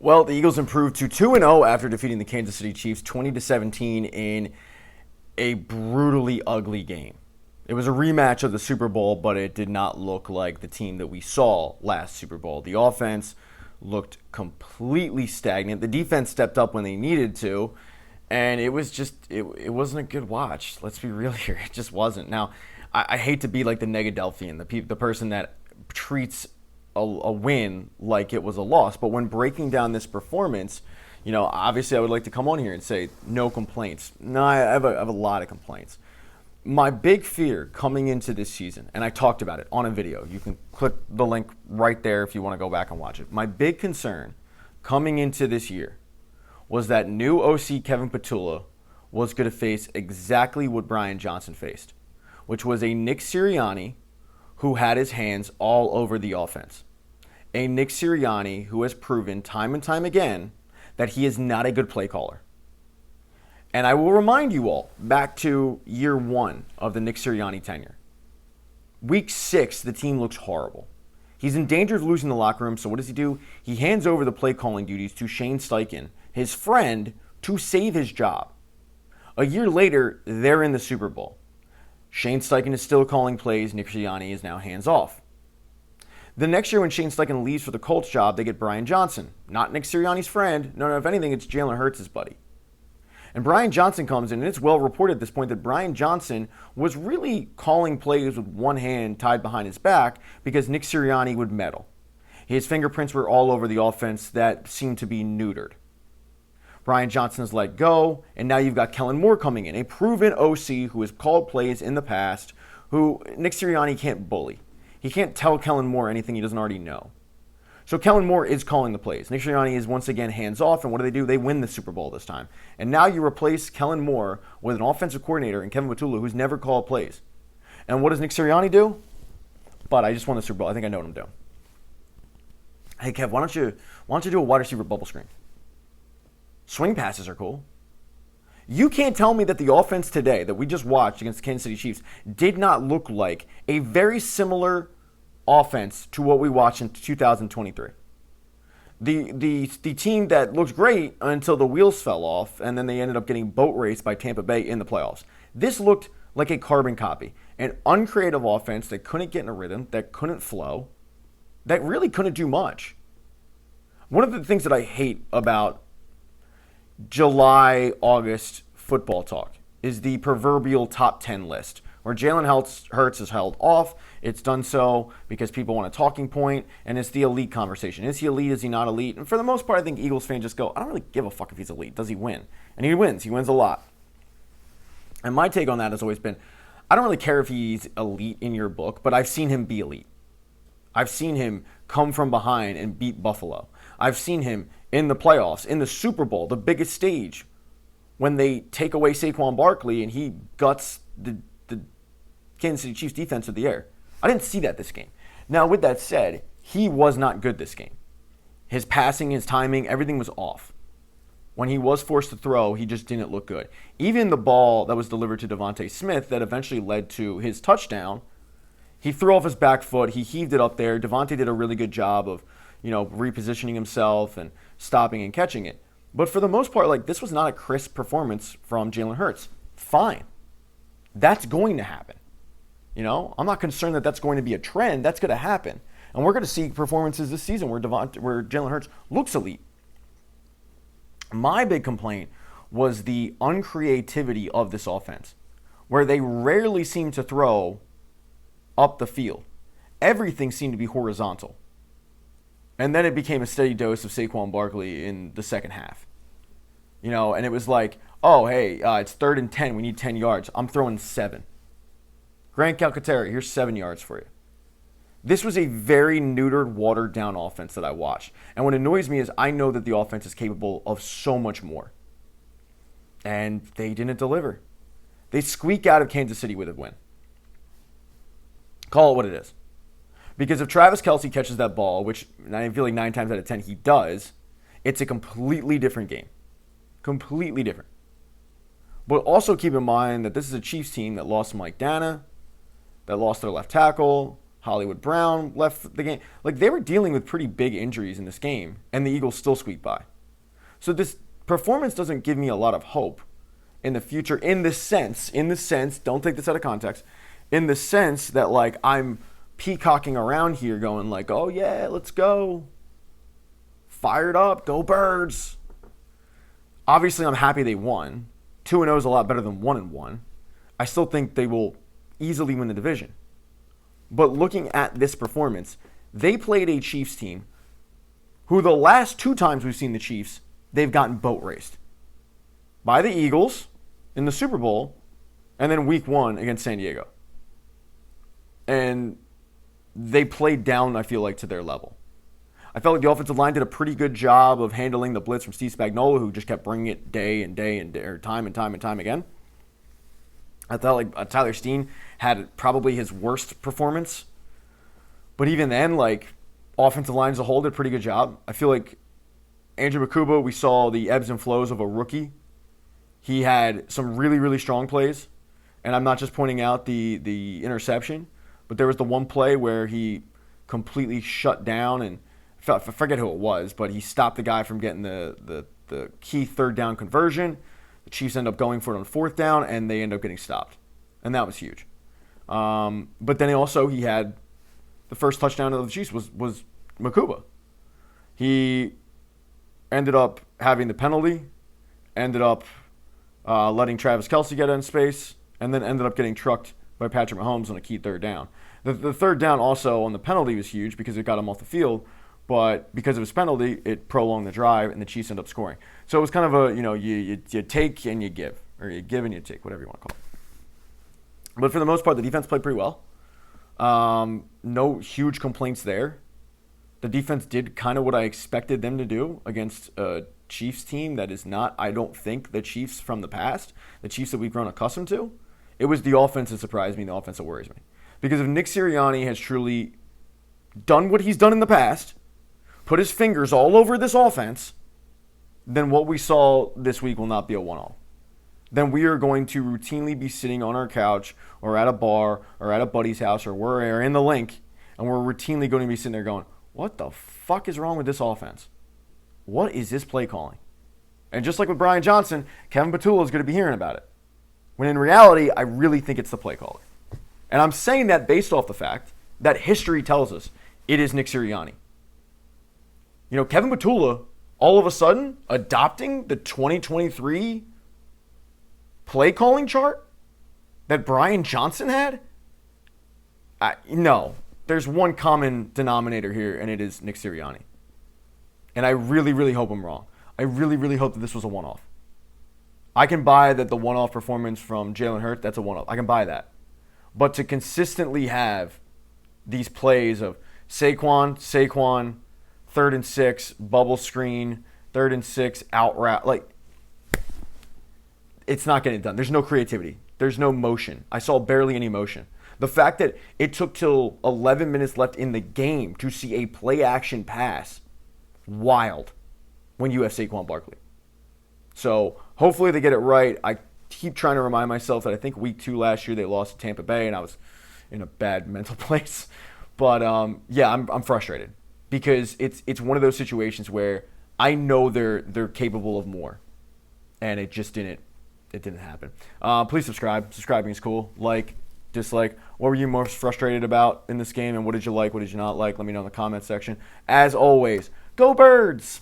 Well, the Eagles improved to 2-0 after defeating the Kansas City Chiefs 20-17 in a brutally ugly game. It was a rematch of the Super Bowl, but it did not look like the team that we saw last Super Bowl. The offense looked completely stagnant. The defense stepped up when they needed to, and it wasn't a good watch. Let's be real here. It just wasn't. Now, I hate to be like the Negadelphian, the person that treats a win like it was a loss. But when breaking down this performance, obviously I would like to come on here and say no complaints. No, I have a lot of complaints. My big fear coming into this season, and I talked about it on a video. You can click the link right there if you want to go back and watch it. My big concern coming into this year was that new OC Kevin Petula was going to face exactly what Brian Johnson faced, which was a Nick Sirianni who had his hands all over the offense. A Nick Sirianni who has proven time and time again that he is not a good play caller. And I will remind you all, back to year one of the Nick Sirianni tenure. Week 6, the team looks horrible. He's in danger of losing the locker room, so what does he do? He hands over the play calling duties to Shane Steichen, his friend, to save his job. A year later, they're in the Super Bowl. Shane Steichen is still calling plays. Nick Sirianni is now hands off. The next year when Shane Steichen leaves for the Colts job, they get Brian Johnson. Not Nick Sirianni's friend. No, if anything, it's Jalen Hurts' buddy. And Brian Johnson comes in, and it's well reported at this point that Brian Johnson was really calling plays with one hand tied behind his back because Nick Sirianni would meddle. His fingerprints were all over the offense that seemed to be neutered. Brian Johnson is let go, and now you've got Kellen Moore coming in, a proven OC who has called plays in the past, who Nick Sirianni can't bully. He can't tell Kellen Moore anything he doesn't already know. So Kellen Moore is calling the plays. Nick Sirianni is once again hands off, and what do? They win the Super Bowl this time. And now you replace Kellen Moore with an offensive coordinator and Kevin Petula who's never called plays. And what does Nick Sirianni do? But I just won the Super Bowl. I think I know what I'm doing. Hey Kev, why don't you do a wide receiver bubble screen? Swing passes are cool. You can't tell me that the offense today that we just watched against the Kansas City Chiefs did not look like a very similar offense to what we watched in 2023. The team that looked great until the wheels fell off, and then they ended up getting boat raced by Tampa Bay in the playoffs. This looked like a carbon copy. An uncreative offense that couldn't get in a rhythm, that couldn't flow, that really couldn't do much. One of the things that I hate about July, August football talk is the proverbial top 10 list, where Jalen Hurts is held off. It's done so because people want a talking point, and it's the elite conversation. Is he elite? Is he not elite? And for the most part, I think Eagles fans just go, I don't really give a fuck if he's elite. Does he win? And he wins. He wins a lot. And my take on that has always been, I don't really care if he's elite in your book, but I've seen him be elite. I've seen him come from behind and beat Buffalo. I've seen him in the playoffs, in the Super Bowl, the biggest stage, when they take away Saquon Barkley and he guts the Kansas City Chiefs defense of the air. I didn't see that this game. Now, with that said, he was not good this game. His passing, his timing, everything was off. When he was forced to throw, he just didn't look good. Even the ball that was delivered to Devontae Smith that eventually led to his touchdown, he threw off his back foot. He heaved it up there. Devontae did a really good job of, repositioning himself and stopping and catching it. But for the most part, this was not a crisp performance from Jalen Hurts. Fine. That's going to happen. I'm not concerned that that's going to be a trend. That's going to happen. And we're going to see performances this season where Jalen Hurts looks elite. My big complaint was the uncreativity of this offense, where they rarely seem to throw up the field. Everything seemed to be horizontal. And then it became a steady dose of Saquon Barkley in the second half. And it was like, oh, hey, it's 3rd and 10. We need 10 yards. I'm throwing 7. Grant Calcaterra, here's 7 yards for you. This was a very neutered, watered-down offense that I watched. And what annoys me is I know that the offense is capable of so much more. And they didn't deliver. They squeak out of Kansas City with a win. Call it what it is. Because if Travis Kelce catches that ball, which I feel like 9 times out of 10 he does, it's a completely different game. Completely different. But also keep in mind that this is a Chiefs team that lost Mike Dana, that lost their left tackle, Hollywood Brown left the game. Like, they were dealing with pretty big injuries in this game, and the Eagles still squeaked by. So this performance doesn't give me a lot of hope in the future, in the sense, don't take this out of context, in the sense that, like, I'm peacocking around here going like, oh yeah, let's go. Fired up, go Birds. Obviously, I'm happy they won. 2-0 is a lot better than 1-1. I still think they will easily win the division. But looking at this performance, they played a Chiefs team who the last 2 times we've seen the Chiefs, they've gotten boat raced. By the Eagles in the Super Bowl, and then week 1 against San Diego. And they played down, I feel like, to their level. I felt like the offensive line did a pretty good job of handling the blitz from Steve Spagnuolo, who just kept bringing it day and day and day, or time and time and time again. I felt like Tyler Steen had probably his worst performance. But even then, like, offensive line as a whole did a pretty good job. I feel like Andrew Makuba, we saw the ebbs and flows of a rookie. He had some really, really strong plays. And I'm not just pointing out the interception, but there was the one play where he completely shut down, and I forget who it was, but he stopped the guy from getting the key 3rd down conversion. The Chiefs end up going for it on 4th down, and they end up getting stopped. And that was huge. But then he had the first touchdown of the Chiefs was Makuba. He ended up having the penalty, ended up letting Travis Kelce get in space, and then ended up getting trucked by Patrick Mahomes on a key 3rd down. The 3rd down also on the penalty was huge because it got him off the field, but because of his penalty, it prolonged the drive, and the Chiefs ended up scoring. So it was kind of a, you take and you give, or you give and you take, whatever you want to call it. But for the most part, the defense played pretty well. No huge complaints there. The defense did kind of what I expected them to do against a Chiefs team that is not, I don't think, the Chiefs from the past, the Chiefs that we've grown accustomed to. It was the offense that surprised me, the offense that worries me. Because if Nick Sirianni has truly done what he's done in the past, put his fingers all over this offense, then what we saw this week will not be a one-off. Then we are going to routinely be sitting on our couch or at a bar or at a buddy's house or we're in the link, and we're routinely going to be sitting there going, what the fuck is wrong with this offense? What is this play calling? And just like with Brian Johnson, Kevin Patullo is going to be hearing about it. When in reality, I really think it's the play caller. And I'm saying that based off the fact that history tells us it is Nick Sirianni. Kevin Patullo, all of a sudden, adopting the 2023 play calling chart that Brian Johnson had? No. There's one common denominator here, and it is Nick Sirianni. And I really, really hope I'm wrong. I really, really hope that this was a one-off. I can buy that the one-off performance from Jalen Hurts, that's a one-off. I can buy that. But to consistently have these plays of Saquon, 3rd and 6, bubble screen, 3rd and 6, out route, like, it's not getting done. There's no creativity. There's no motion. I saw barely any motion. The fact that it took till 11 minutes left in the game to see a play-action pass, wild, when you have Saquon Barkley. So hopefully they get it right. I keep trying to remind myself that I think week 2 last year they lost to Tampa Bay, and I was in a bad mental place. But I'm frustrated because it's one of those situations where I know they're capable of more, and it just didn't happen. Please subscribe. Subscribing is cool. Like, dislike. What were you most frustrated about in this game, and what did you like? What did you not like? Let me know in the comment section. As always, go Birds!